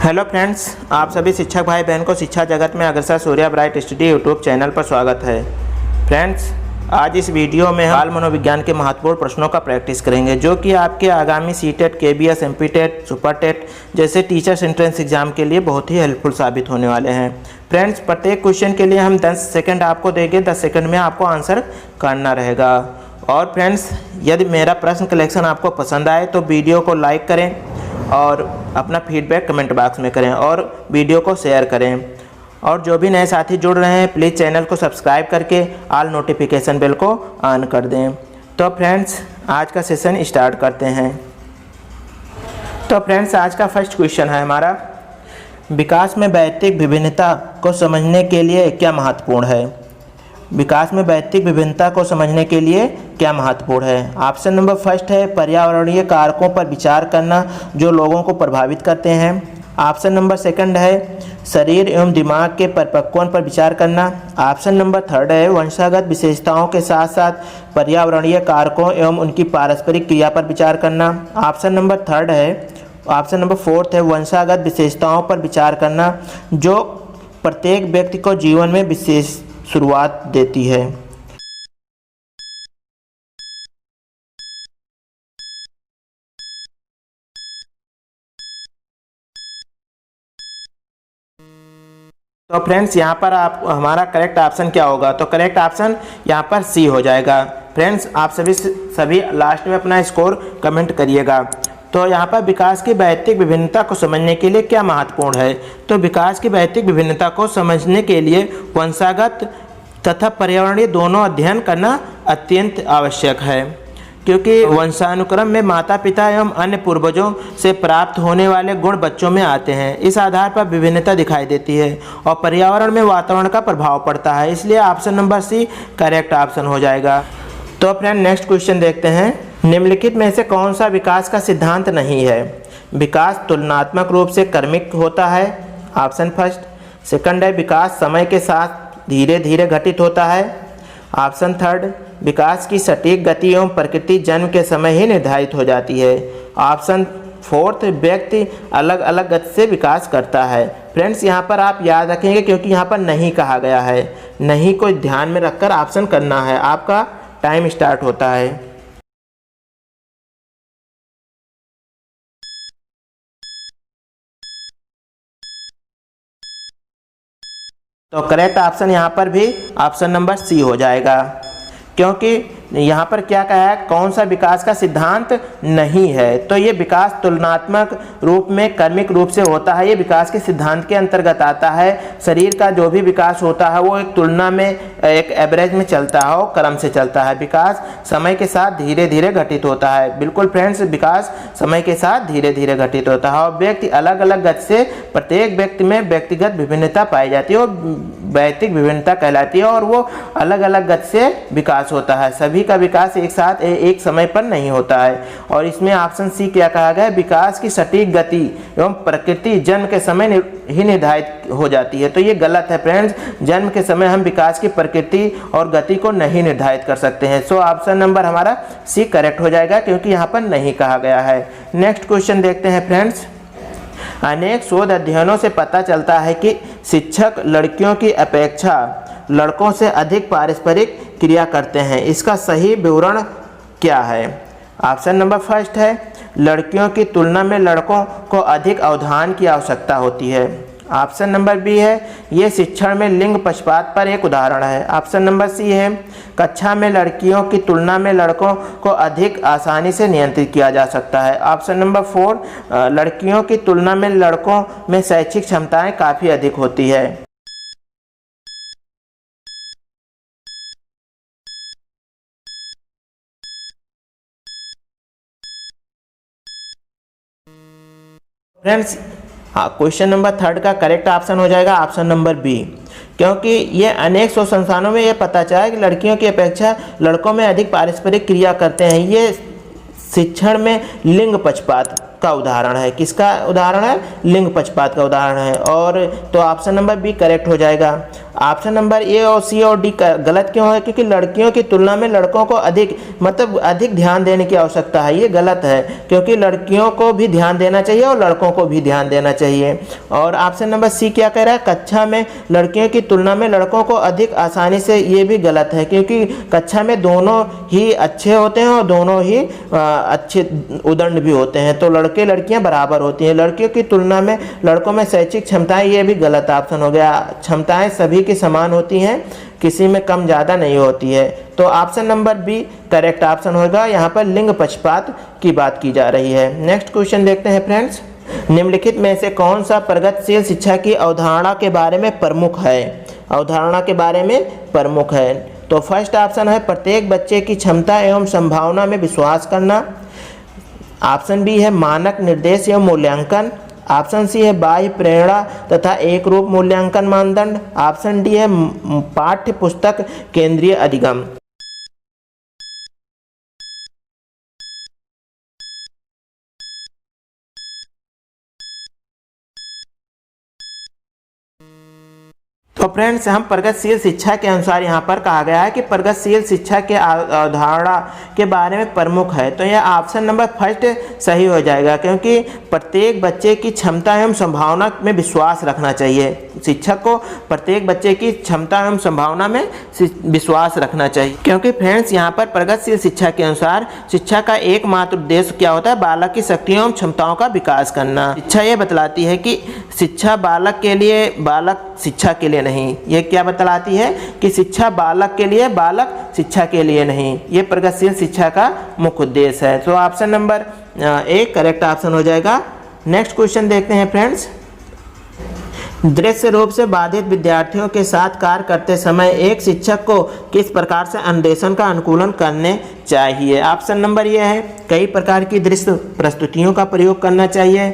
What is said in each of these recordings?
Hello friends, आप सभी शिक्षक भाई बहन को शिक्षा जगत में अग्रसर Surya bright study YouTube channel पर स्वागत है। फ्रेंड्स, आज इस वीडियो में हम बाल मनोविज्ञान के महत्वपूर्ण प्रश्नों का प्रैक्टिस करेंगे, जो कि आपके आगामी सीटेट, केबीएस, एमपीटेट, सुपरटेट जैसे टीचर्स एंट्रेंस एग्जाम के लिए बहुत ही हेल्पफुल साबित होने वाले हैं। फ्रेंड्स, प्रत्येक क्वेश्चन के लिए हम 10 सेकंड आपको देंगे। 10 सेकंड में आपको आंसर करना रहेगा। और फ्रेंड्स, यदि मेरा प्रश्न कलेक्शन आपको पसंद आए तो वीडियो को लाइक करें और अपना फीडबैक कमेंट बॉक्स में करें और वीडियो को शेयर करें। और जो भी नए साथी जुड़ रहे हैं, प्लीज़ चैनल को सब्सक्राइब करके ऑल नोटिफिकेशन बेल को ऑन कर दें। तो फ्रेंड्स, आज का सेशन स्टार्ट करते हैं। तो फ्रेंड्स, आज का फर्स्ट क्वेश्चन है हमारा, विकास में वैयक्तिक विभिन्नता को समझने के लिए क्या महत्वपूर्ण है। विकास में वैयक्तिक विभिन्नता को समझने के लिए क्या महत्वपूर्ण है। ऑप्शन नंबर फर्स्ट है पर्यावरणीय कारकों पर विचार करना जो लोगों को प्रभावित करते हैं। ऑप्शन नंबर सेकंड है शरीर एवं दिमाग के परिपक्वन पर विचार करना। ऑप्शन नंबर थर्ड है वंशागत विशेषताओं के साथ साथ पर्यावरणीय कारकों एवं उनकी पारस्परिक क्रिया पर विचार करना। ऑप्शन नंबर फोर्थ है वंशागत विशेषताओं पर विचार करना जो प्रत्येक व्यक्ति को जीवन में विशेष शुरुआत देती है। तो फ्रेंड्स, यहाँ पर आप हमारा करेक्ट ऑप्शन क्या होगा, तो करेक्ट ऑप्शन यहाँ पर सी हो जाएगा। फ्रेंड्स, आप सभी लास्ट में अपना स्कोर कमेंट करिएगा। तो यहाँ पर विकास की वैयक्तिक विभिन्नता को समझने के लिए क्या महत्वपूर्ण है, तो विकास की वैयक्तिक विभिन्नता को समझने के लिए वंशागत तथा पर्यावरणीय दोनों अध्ययन करना अत्यंत आवश्यक है, क्योंकि वंशानुक्रम में माता पिता एवं अन्य पूर्वजों से प्राप्त होने वाले गुण बच्चों में आते हैं। इस आधार पर विभिन्नता दिखाई देती है और पर्यावरण में वातावरण का प्रभाव पड़ता है। इसलिए option number C correct option हो जाएगा। तो फ्रेंड, नेक्स्ट क्वेश्चन देखते हैं। निम्नलिखित में से कौन सा विकास का सिद्धांत नहीं है। विकास तुलनात्मक रूप से क्रमिक होता है। Option first. सेकंड है विकास समय के साथ धीरे धीरे घटित होता है। ऑप्शन थर्ड, विकास की सटीक गति एवं प्रकृति जन्म के समय ही निर्धारित हो जाती है। ऑप्शन फोर्थ, व्यक्ति अलग अलग गति से विकास करता है। फ्रेंड्स, यहाँ पर आप याद रखेंगे क्योंकि यहाँ पर नहीं कहा गया है, नहीं को ध्यान में रखकर ऑप्शन करना है। आपका टाइम स्टार्ट होता है। तो करेक्ट ऑप्शन यहाँ पर भी ऑप्शन नंबर सी हो जाएगा, क्योंकि यहाँ पर क्या कहा है, कौन सा विकास का सिद्धांत नहीं है। तो ये विकास तुलनात्मक रूप में क्रमिक रूप से होता है। ये विकास के सिद्धांत के अंतर्गत आता है। शरीर का जो भी विकास होता है वो एक तुलना में एक एवरेज में चलता है और क्रम से चलता है। विकास समय के साथ धीरे धीरे घटित होता है। बिल्कुल फ्रेंड्स, विकास समय के साथ धीरे धीरे घटित होता है और व्यक्ति अलग अलग गति से, प्रत्येक व्यक्ति में व्यक्तिगत विभिन्नता पाई जाती है और वैयक्तिक विभिन्नता कहलाती है और वो अलग अलग गति से विकास होता है। सभी का विकास एक साथ एक समय पर नहीं होता है। और इसमें ऑप्शन सी क्या कहा गया, विकास की सटीक गति एवं प्रकृति जन्म के समय ही निर्धारित हो जाती है। तो ये गलत है फ्रेंड्स। जन्म के समय हम विकास की प्रकृति और गति को नहीं निर्धारित कर सकते हैं। सो ऑप्शन नंबर हमारा सी करेक्ट हो जाएगा, क्योंकि यहाँ पर नहीं कहा गया है। नेक्स्ट क्वेश्चन देखते हैं फ्रेंड्स। अनेक शोध अध्ययनों से पता चलता है कि शिक्षक लड़कियों की अपेक्षा लड़कों से अधिक पारस्परिक क्रिया करते हैं। इसका सही विवरण क्या है। ऑप्शन नंबर फर्स्ट है लड़कियों की तुलना में लड़कों को अधिक अवधान की आवश्यकता होती है। ऑप्शन नंबर बी है ये शिक्षण में लिंग पक्षपात पर एक उदाहरण है। ऑप्शन नंबर सी है कक्षा में लड़कियों की तुलना में लड़कों को अधिक आसानी से नियंत्रित किया जा सकता है। ऑप्शन नंबर फोर लड़कियों की तुलना में लड़कों में शैक्षिक क्षमताएं काफ़ी अधिक होती है। फ्रेंड्स, हाँ, क्वेश्चन नंबर थर्ड का करेक्ट ऑप्शन हो जाएगा ऑप्शन नंबर बी, क्योंकि ये अनेक शोध संस्थानों में ये पता चला है कि लड़कियों की अपेक्षा लड़कों में अधिक पारस्परिक क्रिया करते हैं। ये शिक्षण में लिंग पक्षपात का उदाहरण है। किसका उदाहरण है? लिंग पक्षपात का उदाहरण है। और तो ऑप्शन नंबर बी करेक्ट हो जाएगा। ऑप्शन नंबर ए और सी और डी गलत क्यों है? क्योंकि लड़कियों की तुलना में लड़कों को अधिक ध्यान देने की आवश्यकता है। ये गलत है, क्योंकि लड़कियों को भी ध्यान देना चाहिए और लड़कों को भी ध्यान देना चाहिए। और ऑप्शन नंबर सी क्या कह रहा है? कक्षा में लड़कियों की तुलना में लड़कों को अधिक आसानी से, ये भी गलत है, क्योंकि कक्षा में दोनों ही अच्छे होते हैं और दोनों ही अच्छे उदंड भी होते हैं। तो लड़के लड़कियां बराबर होती हैं। लड़कियों की तुलना में लड़कों में शैक्षिक क्षमताएं, ये भी गलत ऑप्शन हो गया। क्षमताएं सभी की समान होती हैं, किसी में कम ज़्यादा नहीं होती है। तो option number B correct option होगा। यहाँ पर लिंग पक्षपात की बात की जा रही है। नेक्स्ट क्वेश्चन देखते हैं फ्रेंड्स। निम्नलिखित में से कौन सा प्रगतिशील शिक्षा की अवधारणा के बारे में प्रमुख है? अवधारणा के बारे में प्रमुख है। तो फर्स्ट ऑप्शन है प्रत्येक बच्चे की क्षमता एवं संभावना में विश्वास करना। ऑप्शन बी है मानक निर्देश एवं मूल्यांकन। ऑप्शन सी है बाह्य प्रेरणा तथा एक रूप मूल्यांकन मानदंड। ऑप्शन डी है पाठ्य पुस्तक केंद्रीय अधिगम। तो फ्रेंड्स, हम प्रगतिशील शिक्षा के अनुसार यहाँ पर कहा गया है कि प्रगतिशील शिक्षा के अवधारणा के बारे में प्रमुख है। तो यह ऑप्शन नंबर फर्स्ट सही हो जाएगा, क्योंकि प्रत्येक बच्चे की क्षमता एवं संभावना में विश्वास रखना चाहिए। शिक्षक को प्रत्येक बच्चे की क्षमता एवं संभावना में विश्वास रखना चाहिए, क्योंकि फ्रेंड्स यहाँ पर प्रगतिशील शिक्षा के अनुसार शिक्षा का एकमात्र उद्देश्य क्या होता है? बालक की शक्तियों एवं क्षमताओं का विकास करना। शिक्षा ये बतलाती है कि शिक्षा बालक के लिए, बालक शिक्षा के लिए नहीं। ये क्या बतलाती है? कि शिक्षा बालक के लिए, बालक शिक्षा के लिए नहीं। ये प्रगतिशील शिक्षा का मुख्य उद्देश्य है। तो option number A correct option हो जाएगा। नेक्स्ट क्वेश्चन देखते हैं फ्रेंड्स। दृश्य रूप से बाधित विद्यार्थियों के साथ कार्य करते समय एक शिक्षक को किस प्रकार से अन्वेषण का अनुकूलन करने चाहिए? ऑप्शन नंबर ये है कई प्रकार की दृश्य प्रस्तुतियों का प्रयोग करना चाहिए।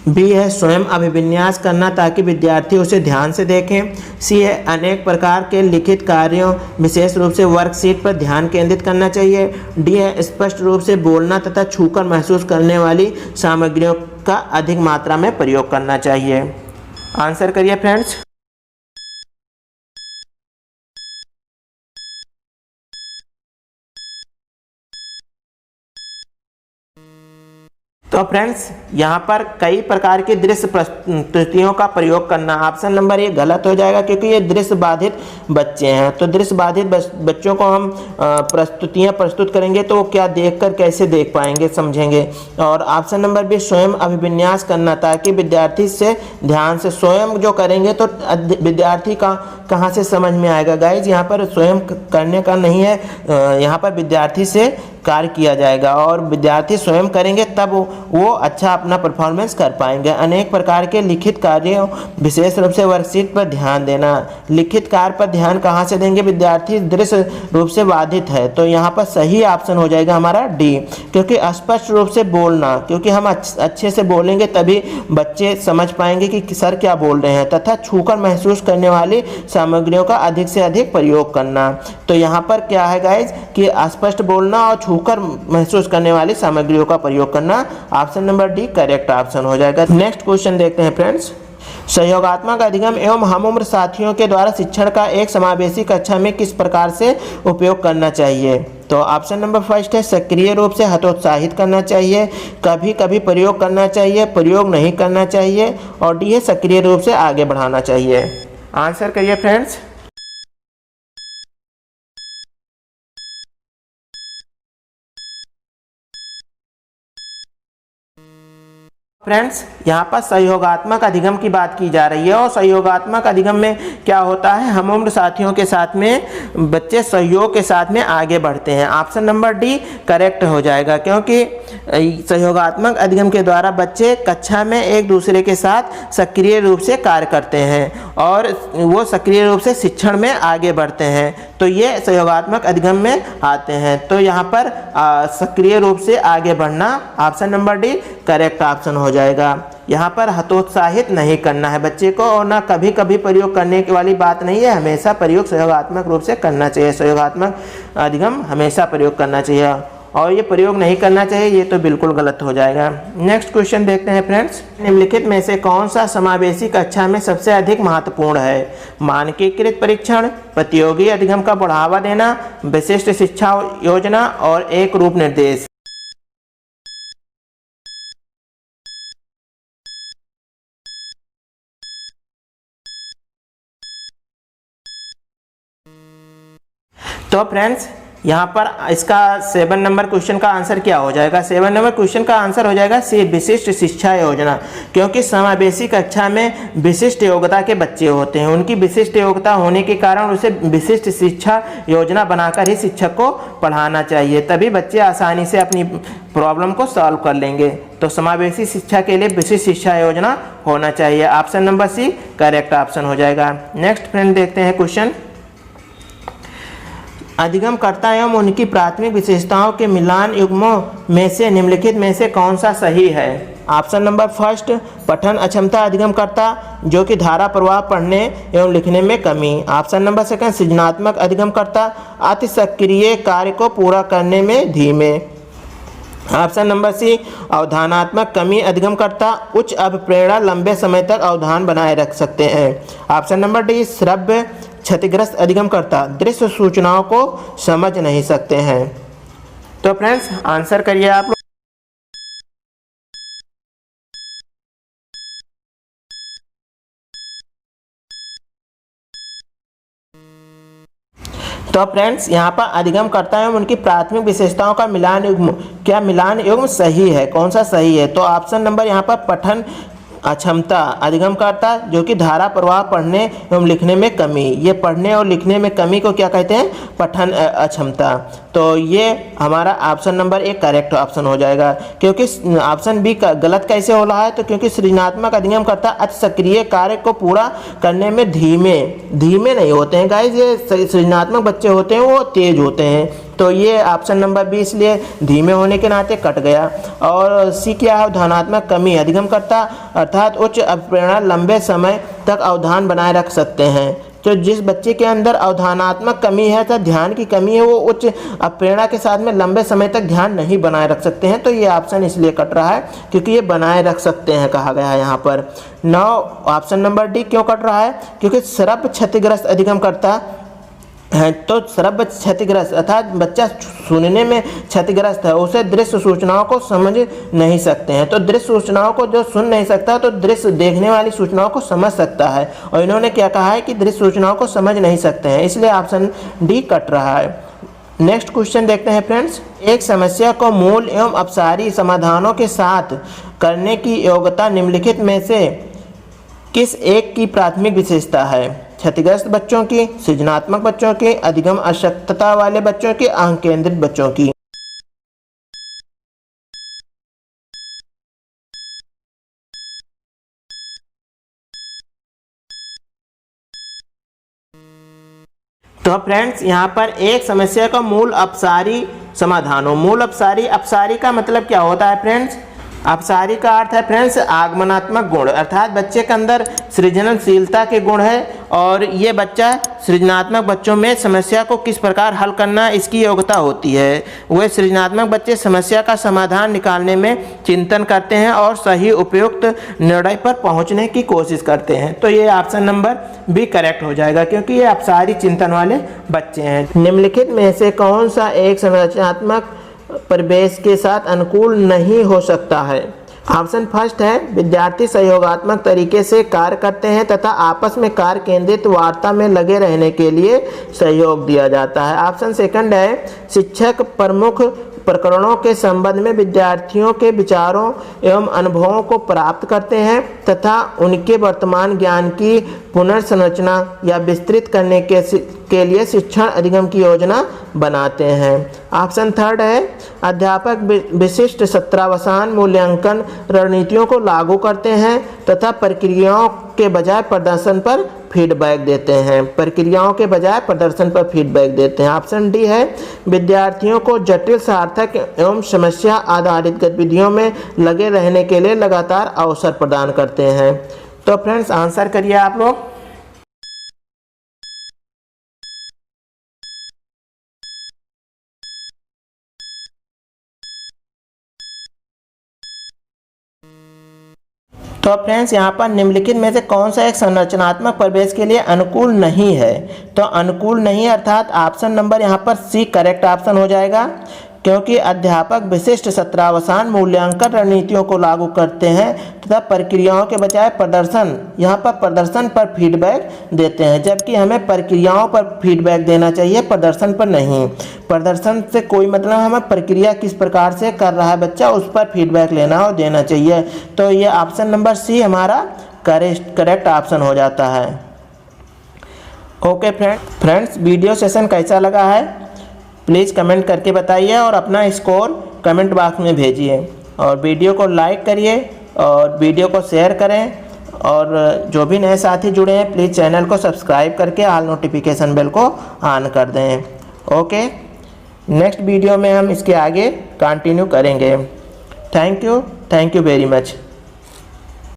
बी है स्वयं अभिविन्यास करना ताकि विद्यार्थी उसे ध्यान से देखें। सी है अनेक प्रकार के लिखित कार्यों विशेष रूप से वर्कशीट पर ध्यान केंद्रित करना चाहिए। डी है स्पष्ट रूप से बोलना तथा छूकर महसूस करने वाली सामग्रियों का अधिक मात्रा में प्रयोग करना चाहिए। आंसर करिए फ्रेंड्स। तो फ्रेंड्स, यहाँ पर कई प्रकार की दृश्य प्रस्तुतियों का प्रयोग करना, ऑप्शन नंबर ये गलत हो जाएगा, क्योंकि ये दृश्य बाधित बच्चे हैं। तो दृश्य बाधित बच्चों को हम प्रस्तुतियाँ प्रस्तुत करेंगे तो वो क्या देखकर कैसे देख पाएंगे, समझेंगे। और ऑप्शन नंबर बी स्वयं अभिविन्यास करना, ताकि विद्यार्थी से ध्यान से स्वयं जो करेंगे तो विद्यार्थी का कहाँ से समझ में आएगा। गाइज, यहाँ पर स्वयं करने का नहीं है, यहाँ पर विद्यार्थी से कार्य किया जाएगा और विद्यार्थी स्वयं करेंगे तब वो अच्छा अपना परफॉर्मेंस कर पाएंगे। अनेक प्रकार के लिखित कार्यों विशेष रूप से वर्कशीट पर ध्यान देना। लिखित कार्य पर ध्यान कहाँ से देंगे? विद्यार्थी दृश्य रूप से बाधित है, तो यहाँ पर सही ऑप्शन हो जाएगा हमारा डी, क्योंकि स्पष्ट रूप से बोलना, क्योंकि हम अच्छे से बोलेंगे तभी बच्चे समझ पाएंगे कि सर क्या बोल रहे हैं, तथा छूकर महसूस करने वाली सामग्रियों का अधिक से अधिक प्रयोग करना। तो यहाँ पर क्या है गाइज कि स्पष्ट बोलना और छूकर महसूस करने वाली सामग्रियों का प्रयोग करना। Option number D correct option हो जाएगा। नेक्स्ट क्वेश्चन देखते हैं फ्रेंड्स। सहयोगात्मक अधिगम एवं हम उम्र साथियों के द्वारा शिक्षण का एक समावेशी कक्षा में किस प्रकार से उपयोग करना चाहिए? तो ऑप्शन नंबर फर्स्ट है सक्रिय रूप से हतोत्साहित करना चाहिए, कभी कभी प्रयोग करना चाहिए, प्रयोग नहीं करना चाहिए, और डी है सक्रिय रूप से आगे बढ़ाना चाहिए। आंसर करिए फ्रेंड्स। फ्रेंड्स, यहाँ पर सहयोगात्मक अधिगम की बात की जा रही है और सहयोगात्मक अधिगम में क्या होता है? हम उम्र साथियों के साथ में बच्चे सहयोग के साथ में आगे बढ़ते हैं। ऑप्शन नंबर डी करेक्ट हो जाएगा, क्योंकि सहयोगात्मक अधिगम के द्वारा बच्चे कक्षा में एक दूसरे के साथ सक्रिय रूप से कार्य करते हैं और वो सक्रिय रूप से शिक्षण में आगे बढ़ते हैं, तो ये सहयोगात्मक अधिगम में आते हैं। तो यहाँ पर सक्रिय रूप से आगे बढ़ना, option number D correct option हो जाएगा। यहाँ पर हतोत्साहित नहीं करना है बच्चे को, और ना कभी कभी प्रयोग करने की वाली बात नहीं है, हमेशा प्रयोग सहयोगात्मक रूप से करना चाहिए। सहयोगात्मक अधिगम हमेशा प्रयोग करना चाहिए। और ये प्रयोग नहीं करना चाहिए, ये तो बिल्कुल गलत हो जाएगा। नेक्स्ट क्वेश्चन देखते हैं फ्रेंड्स, निम्नलिखित में से कौन सा समावेशी कक्षा में सबसे अधिक महत्वपूर्ण है? मानकीकृत परीक्षण, प्रतियोगी अधिगम का बढ़ावा देना, विशिष्ट शिक्षा योजना और एक रूप निर्देश। तो फ्रेंड्स यहाँ पर इसका 7 नंबर क्वेश्चन का आंसर क्या हो जाएगा? 7 नंबर क्वेश्चन का आंसर हो जाएगा सी, विशिष्ट शिक्षा योजना। क्योंकि समावेशी कक्षा में विशिष्ट योग्यता के बच्चे होते हैं, उनकी विशिष्ट योग्यता होने के कारण उसे विशिष्ट शिक्षा योजना बनाकर ही शिक्षक को पढ़ाना चाहिए, तभी बच्चे आसानी से अपनी प्रॉब्लम को सॉल्व कर लेंगे। तो समावेशी शिक्षा के लिए विशिष्ट शिक्षा योजना होना चाहिए। Option number C correct option हो जाएगा। नेक्स्ट फ्रेंड देखते हैं क्वेश्चन, अधिगमकर्ता एवं उनकी प्राथमिक विशेषताओं के मिलान युग्मों में से निम्नलिखित में से कौन सा सही है? ऑप्शन नंबर फर्स्ट, पठन अक्षमता अधिगमकर्ता जो कि धारा प्रवाह पढ़ने एवं लिखने में कमी। ऑप्शन नंबर सेकंड, सृजनात्मक अधिगमकर्ता अति सक्रिय कार्य को पूरा करने में धीमे। ऑप्शन नंबर सी, अवधानात्मक कमी अधिगमकर्ता उच्च अभिप्रेरणा लंबे समय तक अवधान बनाए रख सकते हैं। ऑप्शन नंबर डी, श्रव्य क्षतिग्रस्त अधिगमकर्ता दृश्य सूचनाओं को समझ नहीं सकते हैं। तो फ्रेंड्स आंसर करिए आप लोग। तो फ्रेंड्स यहाँ पर अधिगमकर्ता एवं उनकी प्राथमिक विशेषताओं का मिलान युग्म, क्या मिलान युग्म सही है? कौन सा सही है? तो ऑप्शन नंबर यहाँ पर पठन अक्षमता अधिगमकर्ता जो कि धारा प्रवाह पढ़ने एवं लिखने में कमी, ये पढ़ने और लिखने में कमी को क्या कहते हैं? पठन अक्षमता। तो ये हमारा ऑप्शन नंबर एक करेक्ट ऑप्शन हो जाएगा। क्योंकि ऑप्शन बी गलत कैसे हो रहा है? तो क्योंकि सृजनात्मक अधिगमकर्ता अति सक्रिय कार्य को पूरा करने में धीमे नहीं होते हैं गाइस, ये सृजनात्मक बच्चे होते हैं वो तेज होते हैं। तो ये ऑप्शन नंबर बी इसलिए धीमे होने के नाते कट गया। और सी क्या है? अवधानात्मक कमी अधिगमकर्ता अर्थात उच्च अभिप्रेरणा लंबे समय तक अवधान बनाए रख सकते हैं। तो जिस बच्चे के अंदर अवधानात्मक कमी है अर्थात ध्यान की कमी है, वो उच्च अभिप्रेरणा के साथ में लंबे समय तक ध्यान नहीं बनाए रख सकते हैं। तो ये ऑप्शन इसलिए कट रहा है क्योंकि ये बनाए रख सकते हैं कहा गया है यहाँ पर। 9 ऑप्शन नंबर डी क्यों कट रहा है? क्योंकि श्रव्य क्षतिग्रस्त अधिगमकर्ता है, तो श्रव्य क्षतिग्रस्त अर्थात बच्चा सुनने में क्षतिग्रस्त है, उसे दृश्य सूचनाओं को समझ नहीं सकते हैं। तो दृश्य सूचनाओं को जो सुन नहीं सकता तो दृश्य देखने वाली सूचनाओं को समझ सकता है, और इन्होंने क्या कहा है कि दृश्य सूचनाओं को समझ नहीं सकते हैं, इसलिए ऑप्शन डी कट रहा है। नेक्स्ट क्वेश्चन देखते हैं फ्रेंड्स, एक समस्या को मूल एवं अपसारी समाधानों के साथ करने की योग्यता निम्नलिखित में से किस एक की प्राथमिक विशेषता है? क्षतिग्रस्त बच्चों की, सृजनात्मक बच्चों की, अधिगम अशक्तता वाले बच्चों की, अंक केंद्रित बच्चों की। तो फ्रेंड्स यहाँ पर एक समस्या का मूल अपसारी समाधानों, मूल अपसारी का मतलब क्या होता है फ्रेंड्स? अपसारी का अर्थ है फ्रेंड्स आगमनात्मक गुण, अर्थात बच्चे के अंदर सृजनशीलता के गुण है और ये बच्चा सृजनात्मक बच्चों में समस्या को किस प्रकार हल करना इसकी योग्यता होती है। वे सृजनात्मक बच्चे समस्या का समाधान निकालने में चिंतन करते हैं और सही उपयुक्त निर्णय पर पहुंचने की कोशिश करते हैं। तो ये ऑप्शन नंबर बी करेक्ट हो जाएगा क्योंकि ये अपसारी चिंतन वाले बच्चे हैं। निम्नलिखित में से कौन सा एक संरचनात्मक परिवेश के साथ अनुकूल नहीं हो सकता है? ऑप्शन फर्स्ट है, विद्यार्थी सहयोगात्मक तरीके से कार्य करते हैं तथा आपस में कार्य केंद्रित वार्ता में लगे रहने के लिए सहयोग दिया जाता है। ऑप्शन सेकंड है, शिक्षक प्रमुख प्रकरणों के संबंध में विद्यार्थियों के विचारों एवं अनुभवों को प्राप्त करते हैं तथा उनके वर्तमान ज्ञान की पुनर्संरचना या विस्तृत करने के लिए शिक्षण अधिगम की योजना बनाते हैं। ऑप्शन थर्ड है, अध्यापक विशिष्ट सत्रावसान मूल्यांकन रणनीतियों को लागू करते हैं तथा प्रक्रियाओं के बजाय प्रदर्शन पर फीडबैक देते हैं, प्रक्रियाओं के बजाय प्रदर्शन पर फीडबैक देते हैं। ऑप्शन डी है, विद्यार्थियों को जटिल सार्थक एवं समस्या आधारित गतिविधियों में लगे रहने के लिए लगातार अवसर प्रदान करते हैं। तो फ्रेंड्स आंसर करिए आप लोग। तो फ्रेंड्स यहाँ पर निम्नलिखित में से कौन सा एक संरचनात्मक परिवेश के लिए अनुकूल नहीं है? तो अनुकूल नहीं अर्थात ऑप्शन नंबर यहाँ पर सी करेक्ट ऑप्शन हो जाएगा, क्योंकि अध्यापक विशिष्ट सत्रावसान मूल्यांकन रणनीतियों को लागू करते हैं तथा प्रक्रियाओं के बजाय प्रदर्शन पर फीडबैक देते हैं, जबकि हमें प्रक्रियाओं पर फीडबैक देना चाहिए, प्रदर्शन पर नहीं। प्रदर्शन से कोई मतलब, हमें प्रक्रिया किस प्रकार से कर रहा है बच्चा उस पर फीडबैक लेना और देना चाहिए। तो ये ऑप्शन नंबर सी हमारा करेक्ट ऑप्शन हो जाता है। ओके फ्रेंड्स, वीडियो सेशन कैसा लगा है प्लीज़ कमेंट करके बताइए और अपना स्कोर कमेंट बॉक्स में भेजिए, और वीडियो को लाइक करिए और वीडियो को शेयर करें, और जो भी नए साथी जुड़े हैं प्लीज़ चैनल को सब्सक्राइब करके ऑल नोटिफिकेशन बेल को ऑन कर दें। ओके, नेक्स्ट वीडियो में हम इसके आगे कंटिन्यू करेंगे। Thank you very much.